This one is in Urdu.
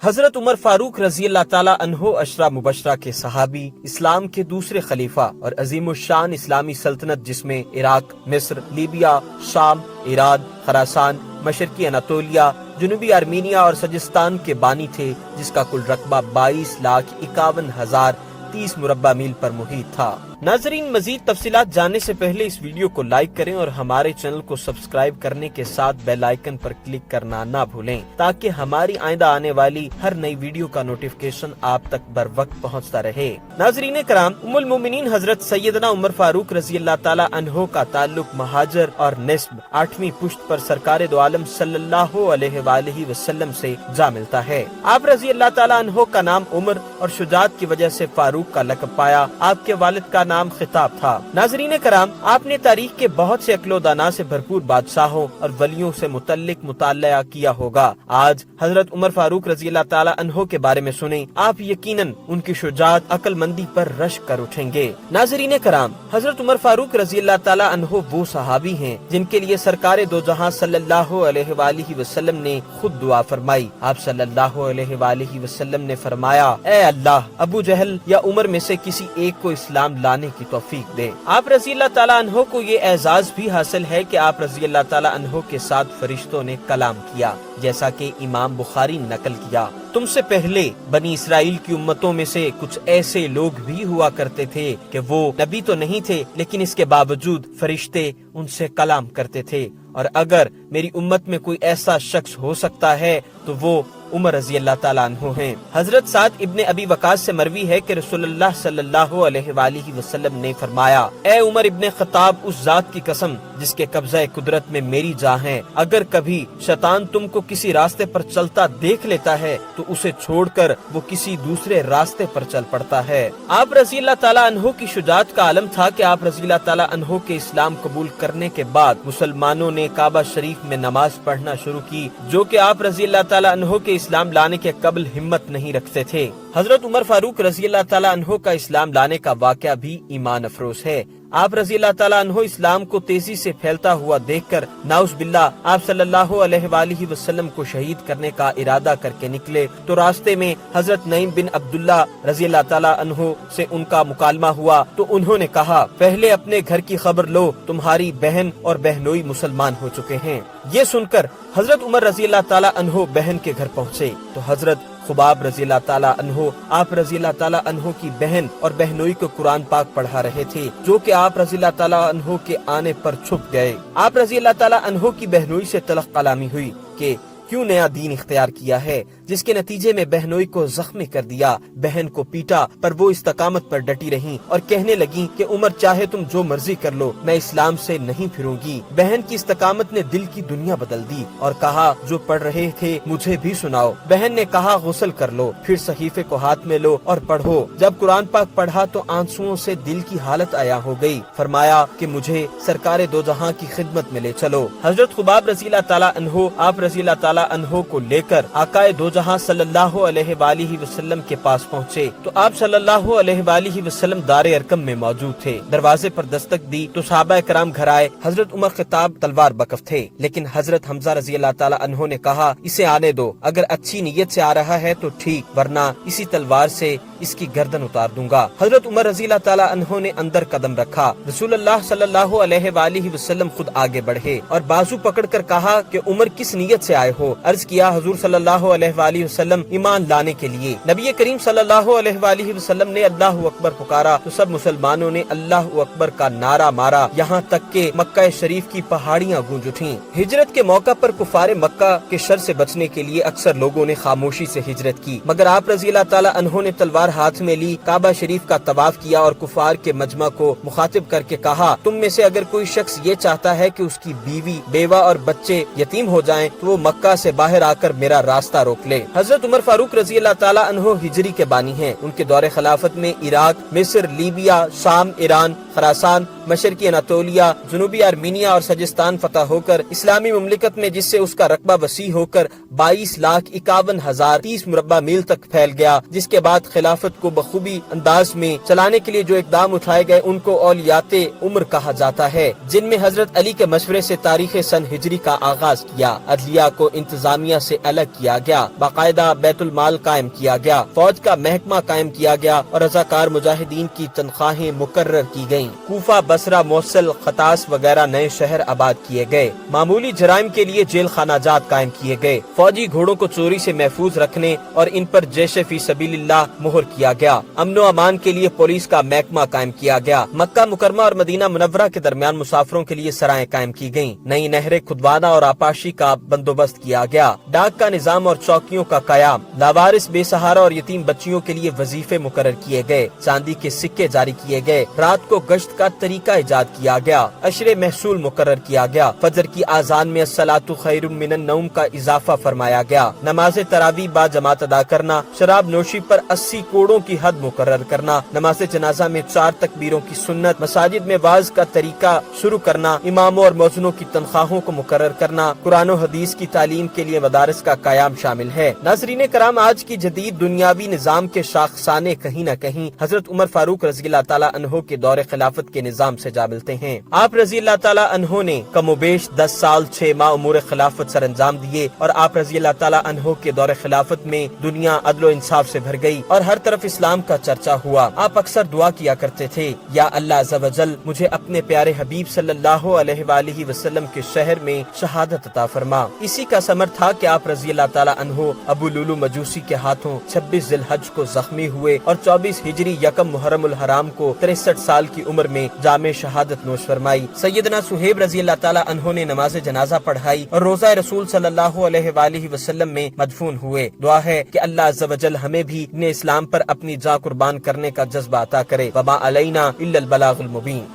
حضرت عمر فاروق رضی اللہ تعالیٰ عنہ اشرا مبشرہ کے صحابی، اسلام کے دوسرے خلیفہ اور عظیم الشان اسلامی سلطنت جس میں عراق، مصر، لیبیا، شام، ایران، خراسان، مشرقی اناطولیہ، جنوبی آرمینیا اور سجستان کے بانی تھے، جس کا کل رقبہ 22,51,030 مربع میل پر محیط تھا۔ ناظرین، مزید تفصیلات جاننے سے پہلے اس ویڈیو کو لائک کریں اور ہمارے چینل کو سبسکرائب کرنے کے ساتھ بیل آئیکن پر کلک کرنا نہ بھولیں تاکہ ہماری آئندہ آنے والی ہر نئی ویڈیو کا نوٹیفیکیشن آپ تک بر وقت پہنچتا رہے۔ ناظرین کرام، ام المومنین حضرت سیدنا عمر فاروق رضی اللہ تعالیٰ عنہ کا تعلق مہاجر اور نسب 8ویں پشت پر سرکار دو عالم صلی اللہ علیہ وآلہ وسلم سے جا ملتا ہے۔ آپ رضی اللہ تعالیٰ عنہ کا نام عمر اور شجاعت کی وجہ سے فاروق کا لقب پایا۔ آپ کے والد کا نام خطاب تھا۔ ناظرین کرام، آپ نے تاریخ کے بہت سے عقل و دانا سے بھرپور بادشاہوں اور ولیوں سے متعلق مطالعہ کیا ہوگا۔ آج حضرت عمر فاروق رضی اللہ تعالیٰ عنہ کے بارے میں سنیں، آپ یقیناً ان کی شجاعت عقل مندی پر رشک کر اٹھیں گے۔ ناظرین کرام، حضرت عمر فاروق رضی اللہ تعالیٰ عنہ وہ صحابی ہیں جن کے لیے سرکار دو جہاں صلی اللہ علیہ وآلہ وسلم نے خود دعا فرمائی۔ آپ صلی اللہ علیہ وآلہ وسلم نے فرمایا، اے اللہ، ابو جہل یا عمر میں سے کسی ایک کو اسلام لانے کی توفیق دے۔ آپ رضی اللہ تعالیٰ عنہ کو یہ اعزاز بھی حاصل ہے کہ آپ رضی اللہ تعالیٰ عنہ کے ساتھ فرشتوں نے کلام کیا، جیسا کہ امام بخاری نقل کیا۔ تم سے پہلے بنی اسرائیل کی امتوں میں سے کچھ ایسے لوگ بھی ہوا کرتے تھے کہ وہ نبی تو نہیں تھے، لیکن اس کے باوجود فرشتے ان سے کلام کرتے تھے، اور اگر میری امت میں کوئی ایسا شخص ہو سکتا ہے تو وہ عمر رضی اللہ تعالیٰ عنہ ہیں۔ حضرت سعد ابن ابی وقاص سے مروی ہے کہ رسول اللہ صلی اللہ علیہ وآلہ وسلم نے فرمایا، اے عمر ابن خطاب، اس ذات کی قسم جس کے قبضہ قدرت میں میری جان ہے، اگر کبھی شیطان تم کو کسی راستے پر چلتا دیکھ لیتا ہے تو اسے چھوڑ کر وہ کسی دوسرے راستے پر چل پڑتا ہے۔ آپ رضی اللہ تعالیٰ عنہ کی شجاعت کا عالم تھا کہ آپ رضی اللہ تعالیٰ عنہ کے اسلام قبول کرنے کے بعد مسلمانوں نے کعبہ شریف میں نماز پڑھنا شروع کی، جو کہ آپ رضی اللہ تعالیٰ عنہ کے اسلام لانے کے قبل ہمت نہیں رکھتے تھے۔ حضرت عمر فاروق رضی اللہ تعالیٰ عنہ کا اسلام لانے کا واقعہ بھی ایمان افروز ہے۔ آپ رضی اللہ تعالیٰ عنہ اسلام کو تیزی سے پھیلتا ہوا دیکھ کر نعوذ باللہ آپ صلی اللہ علیہ وآلہ وسلم کو شہید کرنے کا ارادہ کر کے نکلے تو راستے میں حضرت نعیم بن عبداللہ رضی اللہ تعالیٰ عنہ سے ان کا مکالمہ ہوا تو انہوں نے کہا، پہلے اپنے گھر کی خبر لو، تمہاری بہن اور بہنوئی مسلمان ہو چکے ہیں۔ یہ سن کر حضرت عمر رضی اللہ تعالیٰ عنہ بہن کے گھر پہنچے تو حضرت خباب رضی اللہ تعالیٰ عنہ آپ رضی اللہ تعالیٰ عنہ کی بہن اور بہنوئی کو قرآن پاک پڑھا رہے تھے، جو کہ آپ رضی اللہ تعالیٰ عنہ کے آنے پر چھپ گئے۔ آپ رضی اللہ تعالیٰ عنہ کی بہنوئی سے تلخ کلامی ہوئی کہ کیوں نیا دین اختیار کیا ہے، جس کے نتیجے میں بہنوئی کو زخمی کر دیا، بہن کو پیٹا، پر وہ استقامت پر ڈٹی رہیں اور کہنے لگیں کہ عمر چاہے تم جو مرضی کر لو، میں اسلام سے نہیں پھروں گی۔ بہن کی استقامت نے دل کی دنیا بدل دی اور کہا، جو پڑھ رہے تھے مجھے بھی سناؤ۔ بہن نے کہا، غسل کر لو، پھر صحیفے کو ہاتھ میں لو اور پڑھو۔ جب قرآن پاک پڑھا تو آنسوؤں سے دل کی حالت عیاں ہو گئی۔ فرمایا کہ مجھے سرکار دو جہاں کی خدمت میں لے چلو۔ حضرت خباب رضی اللہ تعالیٰ عنہ آپ رضی اللہ تعالیٰ عنہ کو لے کر آقائے دو جہاں صلی اللہ علیہ وآلہ وسلم کے پاس پہنچے تو آپ صلی اللہ علیہ وآلہ وسلم دار ارکم میں موجود تھے۔ دروازے پر دستک دی تو صحابہ کرام گھر آئے۔ حضرت عمر خطاب تلوار بکف تھے، لیکن حضرت حمزہ رضی اللہ تعالیٰ عنہ نے کہا، اسے آنے دو، اگر اچھی نیت سے آ رہا ہے تو ٹھیک، ورنہ اسی تلوار سے اس کی گردن اتار دوں گا۔ حضرت عمر رضی اللہ تعالیٰ عنہ نے اندر قدم رکھا۔ رسول اللہ صلی اللہ علیہ وآلہ وسلم خود آگے بڑھے اور بازو پکڑ کر کہا کہ عمر کس نیت سے آئے ہو؟ عرض کیا، حضور صلی اللہ علیہ وآلہ وسلم ایمان لانے کے لیے۔ نبی کریم صلی اللہ علیہ وآلہ وسلم نے اللہ اکبر پکارا تو سب مسلمانوں نے اللہ اکبر کا نعرہ مارا، یہاں تک کہ مکہ شریف کی پہاڑیاں گونج اٹھیں۔ ہجرت کے موقع پر کفار مکہ کے شر سے بچنے کے لیے اکثر لوگوں نے خاموشی سے ہجرت کی، مگر آپ رضی اللہ تعالیٰ عنہ نے تلوار ہاتھ میں لی، کعبہ شریف کا طواف کیا اور کفار کے مجمع کو مخاطب کر کے کہا، تم میں سے اگر کوئی شخص یہ چاہتا ہے کہ اس کی بیوی، بیوہ اور بچے یتیم ہو جائیں تو وہ مکہ سے باہر آ کر میرا راستہ روک لے۔ حضرت عمر فاروق رضی اللہ تعالیٰ عنہ ہجری کے بانی ہیں۔ ان کے دور خلافت میں عراق، مصر، لیبیا، شام، ایران، خراسان، مشرقی اناطولیہ، جنوبی آرمینیا اور سجستان فتح ہو کر اسلامی مملکت میں، جس سے اس کا رقبہ وسیع ہو کر 22,51,030 مربع میل تک پھیل گیا، جس کے بعد خلافت خلافت کو بخوبی انداز میں چلانے کے لیے جو اقدام اٹھائے گئے ان کو اولیات عمر کہا جاتا ہے، جن میں حضرت علی کے مشورے سے تاریخ سن ہجری کا آغاز کیا، عدلیہ کو انتظامیہ سے الگ کیا گیا، باقاعدہ بیت المال قائم کیا گیا، فوج کا محکمہ قائم کیا گیا اور رضاکار مجاہدین کی تنخواہیں مقرر کی گئیں۔ کوفہ، بصرہ، موصل، خطاس وغیرہ نئے شہر آباد کیے گئے، معمولی جرائم کے لیے جیل خانہ جات قائم کیے گئے، فوجی گھوڑوں کو چوری سے محفوظ رکھنے اور ان پر جیش فی سبیل اللہ مہر کیا گیا، امن و امان کے لیے پولیس کا محکمہ قائم کیا گیا، مکہ مکرمہ اور مدینہ منورہ کے درمیان مسافروں کے لیے سرائیں قائم کی گئیں، نئی نہریں کھدوانا اور آپاشی کا بندوبست کیا گیا، ڈاک کا نظام اور چوکیوں کا قیام، لاوارث بے سہارا اور یتیم بچیوں کے لیے وظیفے مقرر کیے گئے، چاندی کے سکے جاری کیے گئے، رات کو گشت کا طریقہ ایجاد کیا گیا، عشر محصول مقرر کیا گیا، فجر کی اذان میں الصلاۃ خیر من النوم کا اضافہ فرمایا گیا، نماز تراویح با جماعت ادا کرنا، شراب نوشی پر 80 کوڑوں کی حد مقرر کرنا، نماز جنازہ میں 4 تکبیروں کی سنت، مساجد میں واعظ کا طریقہ شروع کرنا، اماموں اور مؤذنوں کی تنخواہوں کو مقرر کرنا، قرآن و حدیث کی تعلیم کے لیے مدارس کا قیام شامل ہے۔ ناظرین کرام، آج کی جدید دنیاوی نظام کے شاخسانے کہیں نہ کہیں حضرت عمر فاروق رضی اللہ تعالیٰ عنہ کے دور خلافت کے نظام سے جا ملتے ہیں۔ آپ رضی اللہ تعالیٰ عنہ نے کم و بیش 10 سال 6 ماہ امور خلافت سر انجام دیے اور آپ رضی اللہ تعالیٰ عنہ کے دور خلافت میں دنیا عدل و انصاف سے بھر گئی اور ہر طرف اسلام کا چرچا ہوا۔ آپ اکثر دعا کیا کرتے تھے، یا اللہ عز و جل مجھے اپنے پیارے حبیب صلی اللہ علیہ وآلہ وسلم کے شہر میں شہادت عطا فرما۔ اسی کا ثمر تھا کہ آپ رضی اللہ تعالیٰ عنہ ابو لولو مجوسی کے ہاتھوں 26 ذی الحج کو زخمی ہوئے اور 24 ہجری یکم محرم الحرام کو 63 سال کی عمر میں جام شہادت نوش فرمائی۔ سیدنا صہیب رضی اللہ تعالیٰ عنہ نے نماز جنازہ پڑھائی اور روضہ رسول صلی اللہ علیہ وآلہ وسلم میں مدفون ہوئے۔ دعا ہے کہ اللہ عز و جل ہمیں بھی دین اسلام پر اپنی جاں قربان کرنے کا جذبہ عطا کرے۔ وما علینا الا البلاغ المبین۔